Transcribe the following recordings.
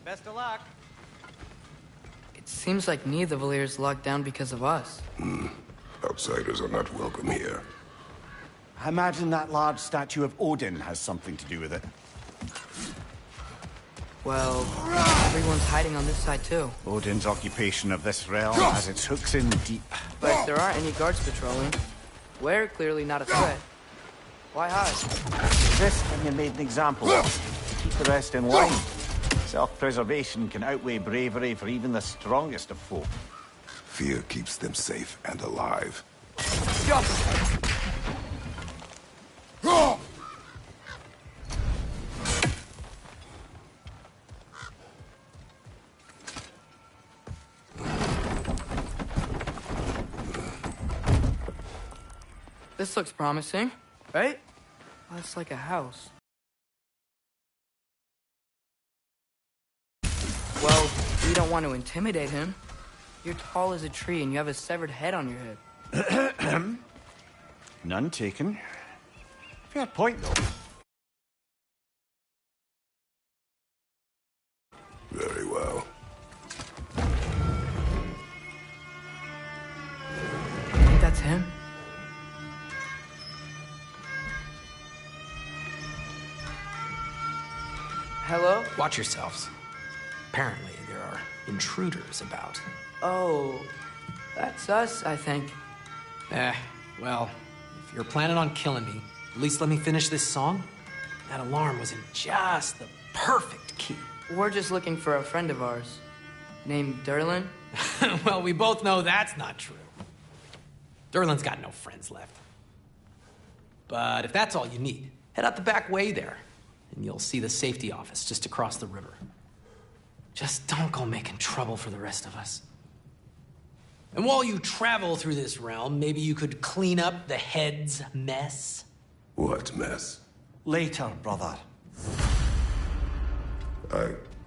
Best of luck. It seems like Nidavellir is locked down because of us. Outsiders are not welcome here. I imagine that large statue of Odin has something to do with it. Well, everyone's hiding on this side too. Odin's occupation of this realm has its hooks in deep. But there aren't any guards patrolling. We're clearly not a threat. Why hide? This thing you made an example of. Keep the rest in line. Self-preservation can outweigh bravery for even the strongest of folk. Fear keeps them safe and alive. This looks promising, right? Well, it's like a house. Well, we don't want to intimidate him. You're tall as a tree and you have a severed head on your head. None taken. Fair point, though. Very well. I think that's him. Hello? Watch yourselves. Apparently, there are intruders about. Oh, that's us, I think. Well, if you're planning on killing me, at least let me finish this song. That alarm was in just the perfect key. We're just looking for a friend of ours, named Durlin. Well, we both know that's not true. Durlin's got no friends left. But if that's all you need, head out the back way there, and you'll see the safety office just across the river. Just don't go making trouble for the rest of us. And while you travel through this realm, maybe you could clean up the head's mess? What mess? Later, brother.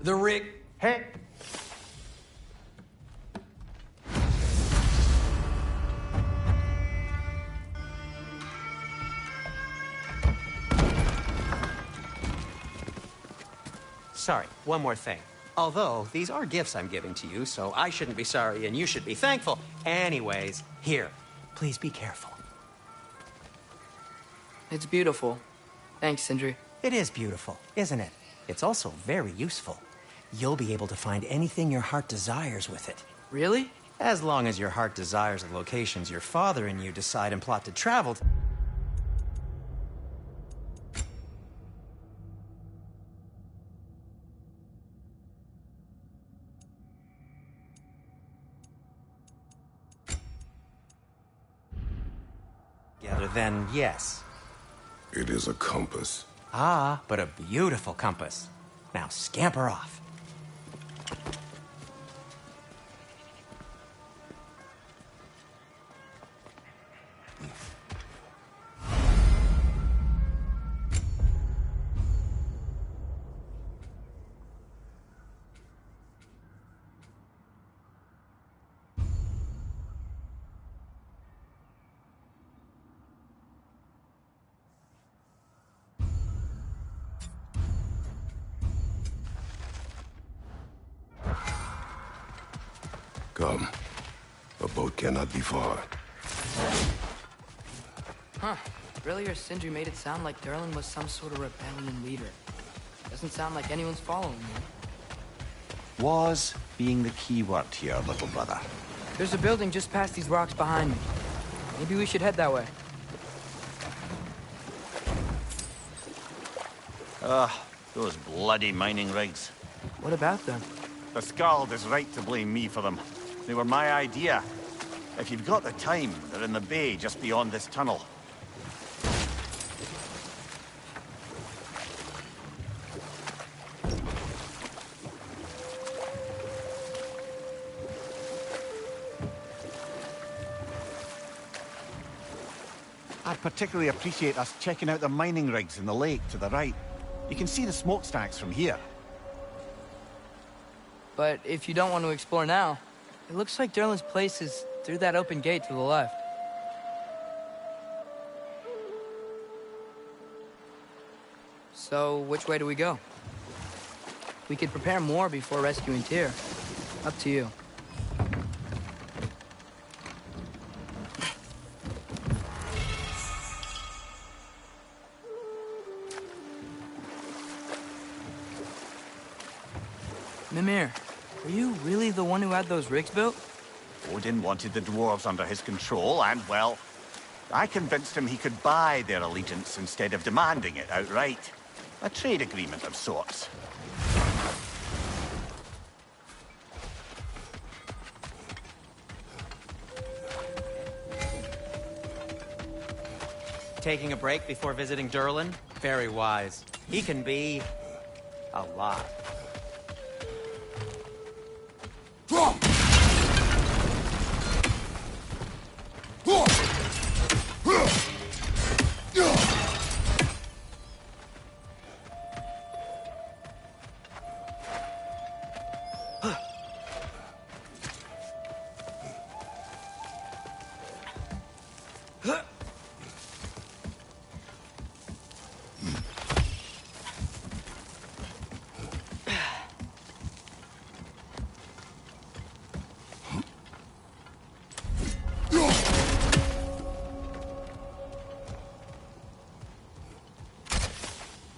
The rig... Hey! Sorry, one more thing. Although, these are gifts I'm giving to you, so I shouldn't be sorry and you should be thankful. Anyways, here, please be careful. It's beautiful. Thanks, Sindri. It is beautiful, isn't it? It's also very useful. You'll be able to find anything your heart desires with it. Really? As long as your heart desires the locations your father and you decide and plot to travel to. Then yes. It is a compass. Ah, but a beautiful compass. Now scamper off. Come. A boat cannot be far. Huh. Earlier, Sindri made it sound like Durlin was some sort of rebellion leader. Doesn't sound like anyone's following him. Was being the key word here, little brother. There's a building just past these rocks behind me. Maybe we should head that way. Those bloody mining rigs. What about them? The Skald is right to blame me for them. They were my idea. If you've got the time, they're in the bay just beyond this tunnel. I'd particularly appreciate us checking out the mining rigs in the lake to the right. You can see the smokestacks from here. But if you don't want to explore now, it looks like Durlin's place is through that open gate to the left. So, which way do we go? We could prepare more before rescuing Tyr. Up to you. Mimir, were you really the one who had those rigs built? Odin wanted the dwarves under his control, and, well, I convinced him he could buy their allegiance instead of demanding it outright. A trade agreement of sorts. Taking a break before visiting Durlin? Very wise. He can be... a lot.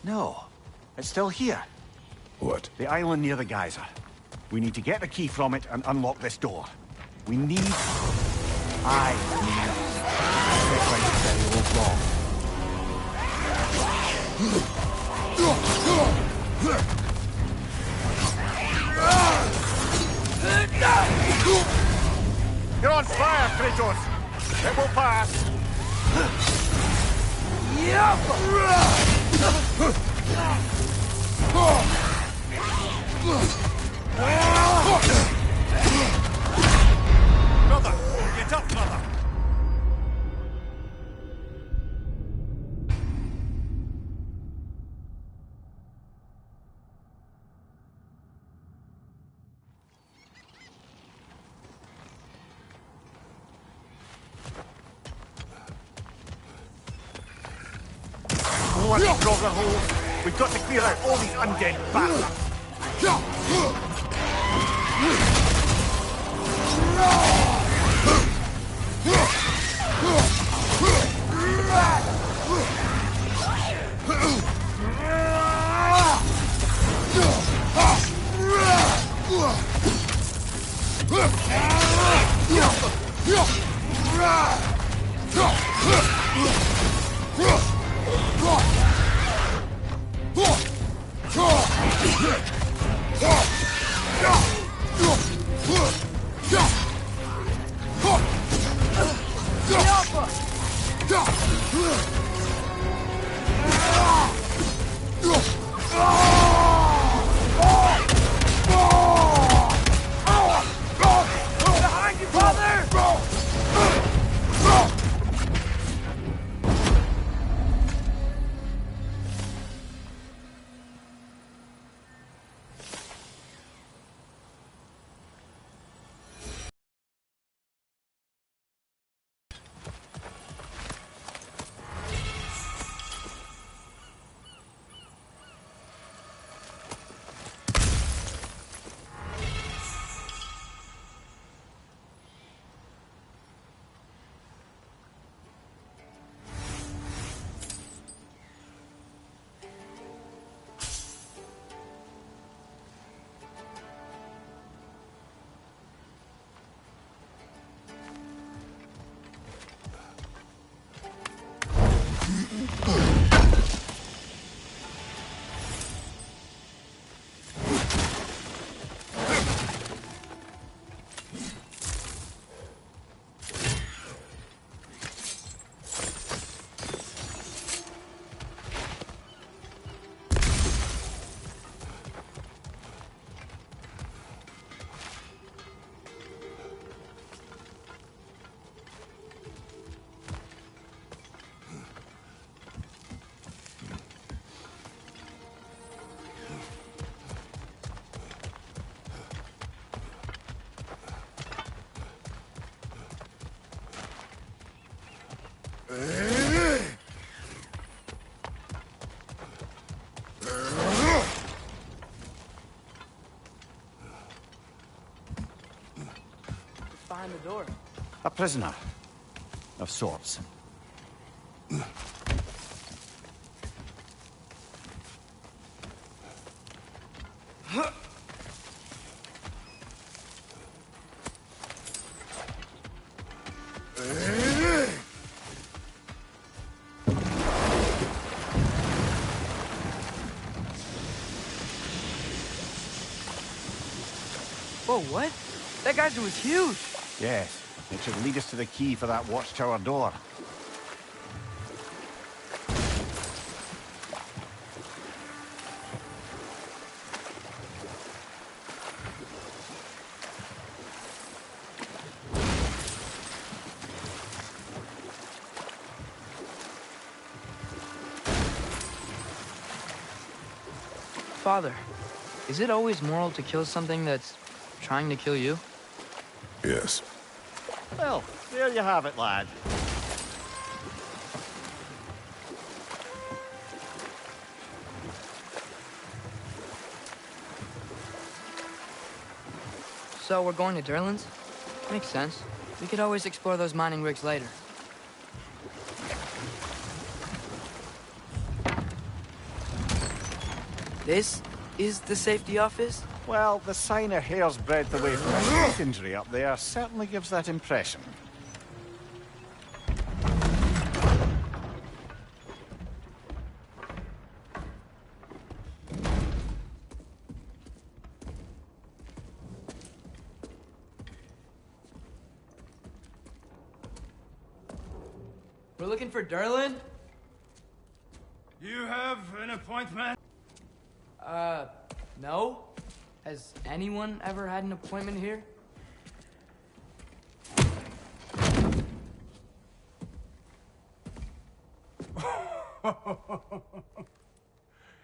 No, it's still here. What? The island near the geyser. We need to get the key from it and unlock this door. We need... I need... This might be very old wrong. You're on fire, Kratos! It will pass! Brother! Get up, brother! Bloody Grogger holes! We've got to clear out all these undead bastards! behind the door? A prisoner. Of sorts. Whoa, what? That geyser was huge! Yes, it should lead us to the key for that watchtower door. Father, is it always moral to kill something that's trying to kill you? Yes. Well, there you have it, lad. So we're going to Durlin's? Makes sense. We could always explore those mining rigs later. This is the safety office? Well, the sign a hair's breadth away from a heat injury up there certainly gives that impression. We're looking for Durlin? You have an appointment? No. Has anyone ever had an appointment here?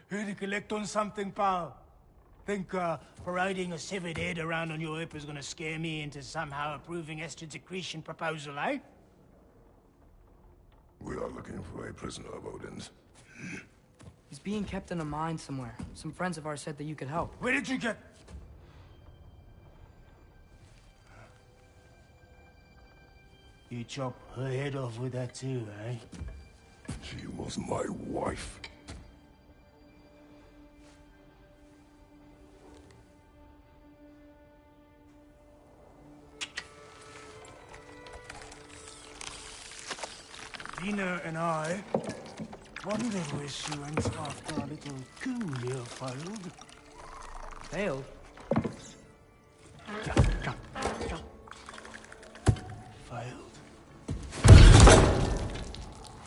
Here to collect on something, pal? Think, parading a severed head around on your hip is gonna scare me into somehow approving Esther's accretion proposal, eh? We are looking for a prisoner of Odin's. He's being kept in a mine somewhere. Some friends of ours said that you could help. Where did you get... You chop her head off with that too, eh? She was my wife. Dina and I wondered where she went after our little coup here failed. Failed? Failed.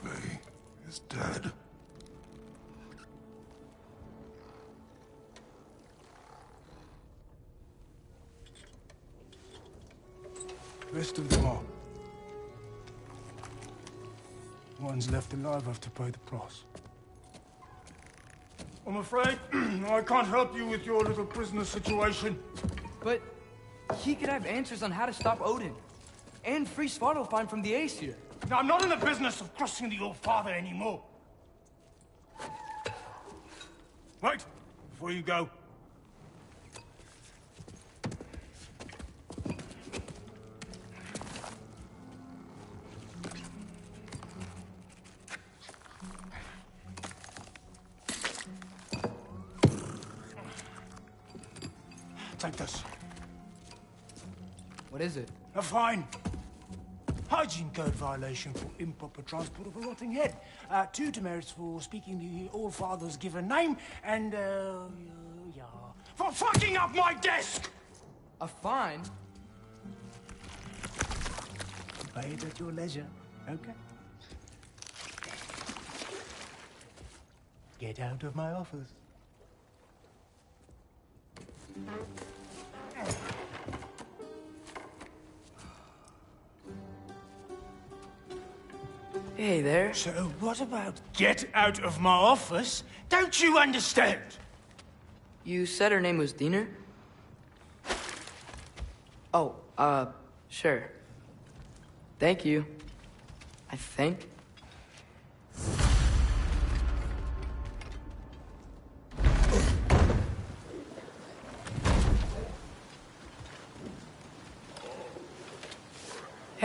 May is dead. Rest of them are. One's left alive have to pay the price. I'm afraid I can't help you with your little prisoner situation. But he could have answers on how to stop Odin. And free Svartalfheim from the Aesir. Now, I'm not in the business of crossing the old father anymore. Wait, before you go. Take this. What is it? A fine. Hygiene code violation for improper transport of a rotting head. 2 demerits for speaking the All-Father's given name, and, yeah, for fucking up my desk! A fine? Pay it at your leisure, okay? Get out of my office. Hey there. So what about get out of my office? Don't you understand? You said her name was Diener? Oh, sure. Thank you. I think.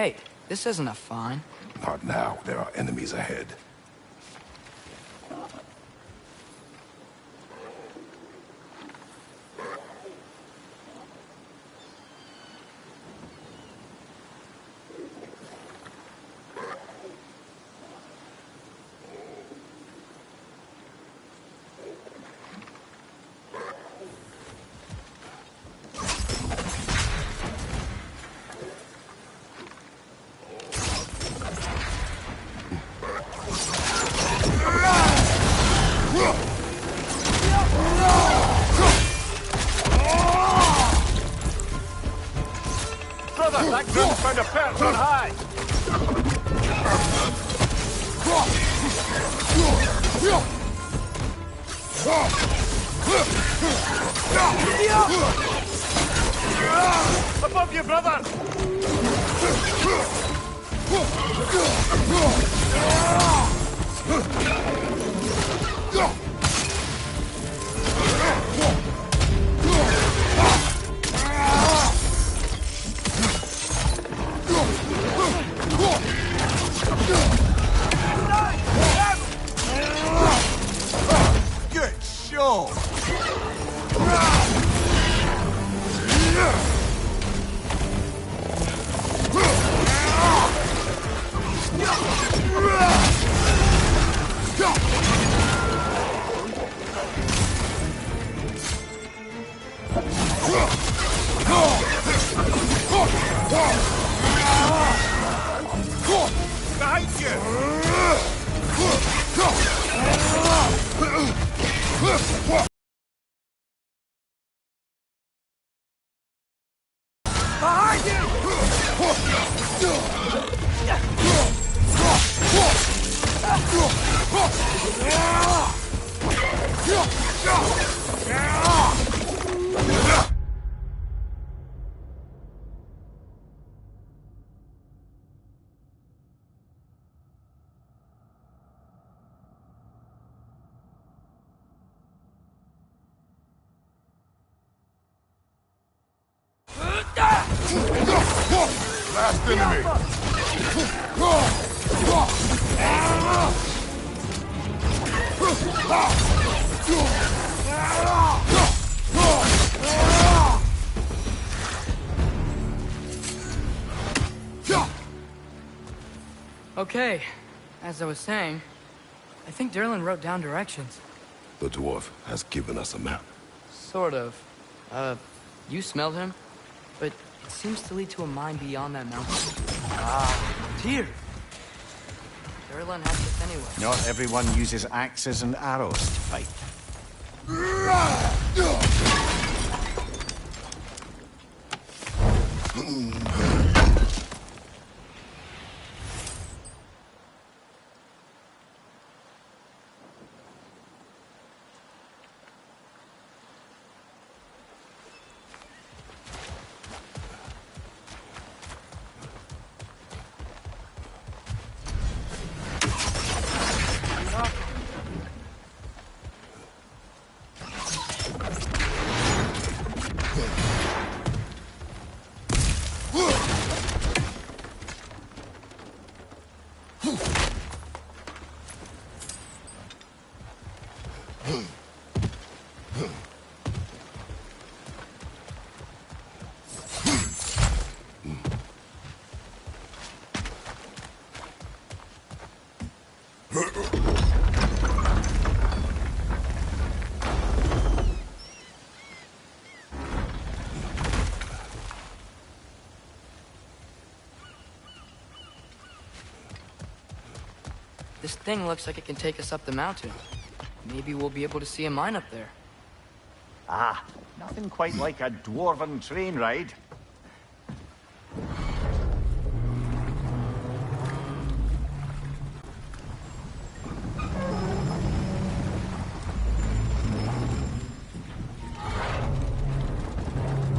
Hey, this isn't a fine. Not now. There are enemies ahead. Above you, brother! Good show! Behind you! Behind you! Last enemy! Okay, as I was saying, I think Derlin wrote down directions. The dwarf has given us a map. Sort of. You smelled him? But it seems to lead to a mine beyond that mountain. Dear. Derlin has this anyway. Not everyone uses axes and arrows to fight. This thing looks like it can take us up the mountain. Maybe we'll be able to see a mine up there. Ah, nothing quite like a dwarven train ride.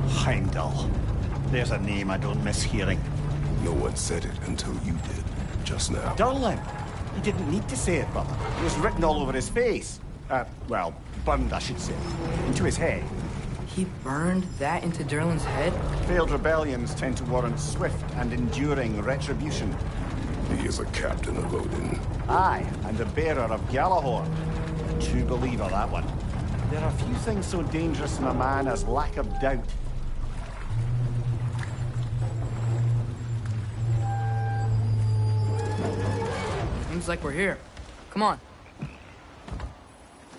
Heimdall. There's a name I don't miss hearing. No one said it until you did, just now. Derlin! He didn't need to say it, brother. It was written all over his face. Well, burned, I should say. Into his head. He burned that into Durlin's head? Failed rebellions tend to warrant swift and enduring retribution. He is a captain of Odin. Aye, and a bearer of Galahorn. A true believer, that one. There are few things so dangerous in a man as lack of doubt. Seems like we're here. Come on.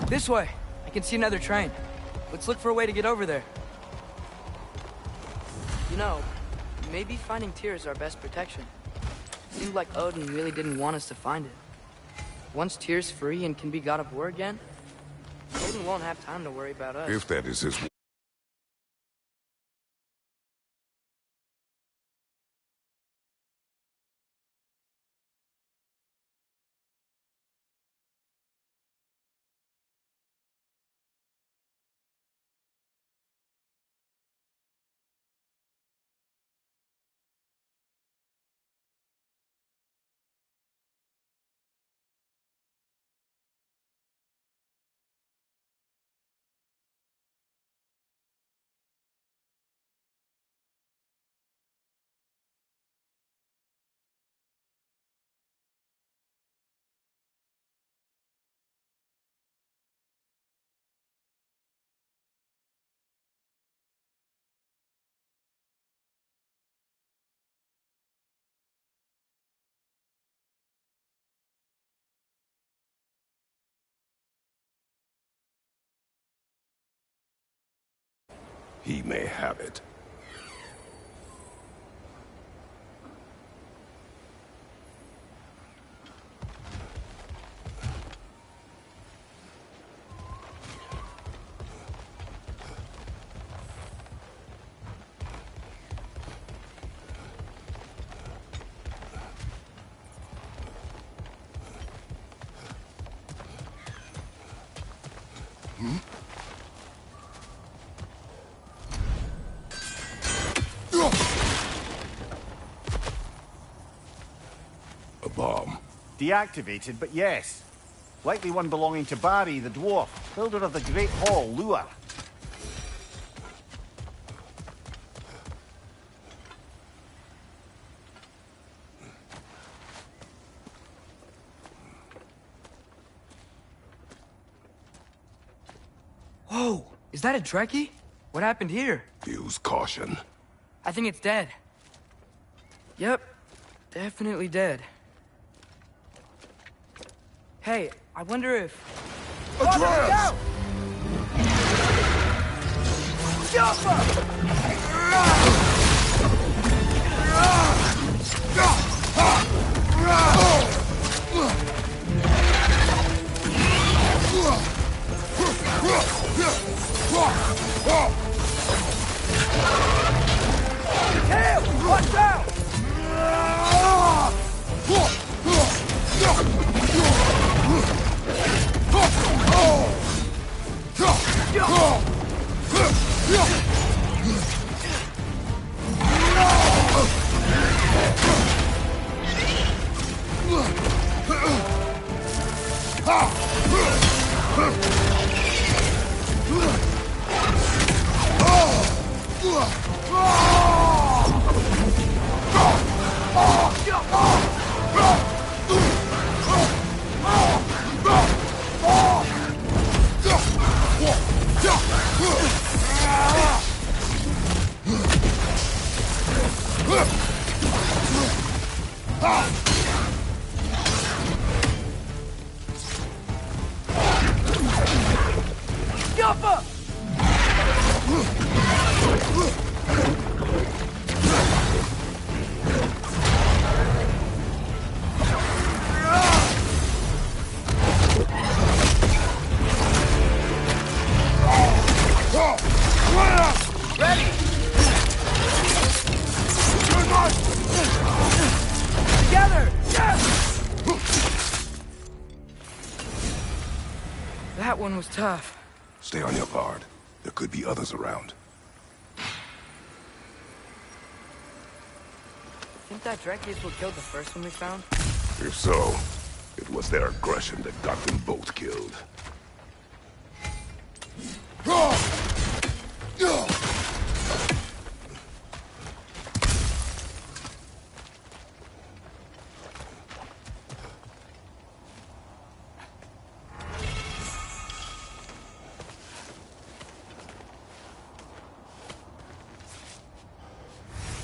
This way. I can see another train. Let's look for a way to get over there. You know, maybe finding Tyr is our best protection. Seemed like Odin really didn't want us to find it. Once Tyr's free and can be god of war again, Odin won't have time to worry about us. If that is his... He may have it. A bomb. Deactivated, but yes. Likely one belonging to Barry, the dwarf, builder of the Great Hall, Lure. Whoa! Is that a Trekkie? What happened here? Use caution. I think it's dead. Yep. Definitely dead. Hey, I wonder if... Advance! Watch out! That one was tough. Stay on your guard. There could be others around. Think that Trekkie is what killed the first one we found? If so, it was their aggression that got them both killed.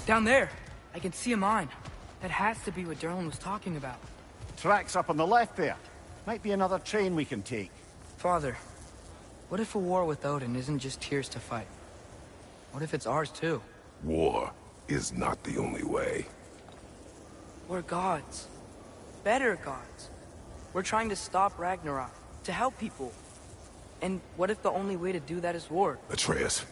Down there. I can see a mine. That has to be what Derlin was talking about. Tracks up on the left there. Might be another train we can take. Father, what if a war with Odin isn't just Tears to fight? What if it's ours too? War is not the only way. We're gods. Better gods. We're trying to stop Ragnarok, to help people. And what if the only way to do that is war? Atreus,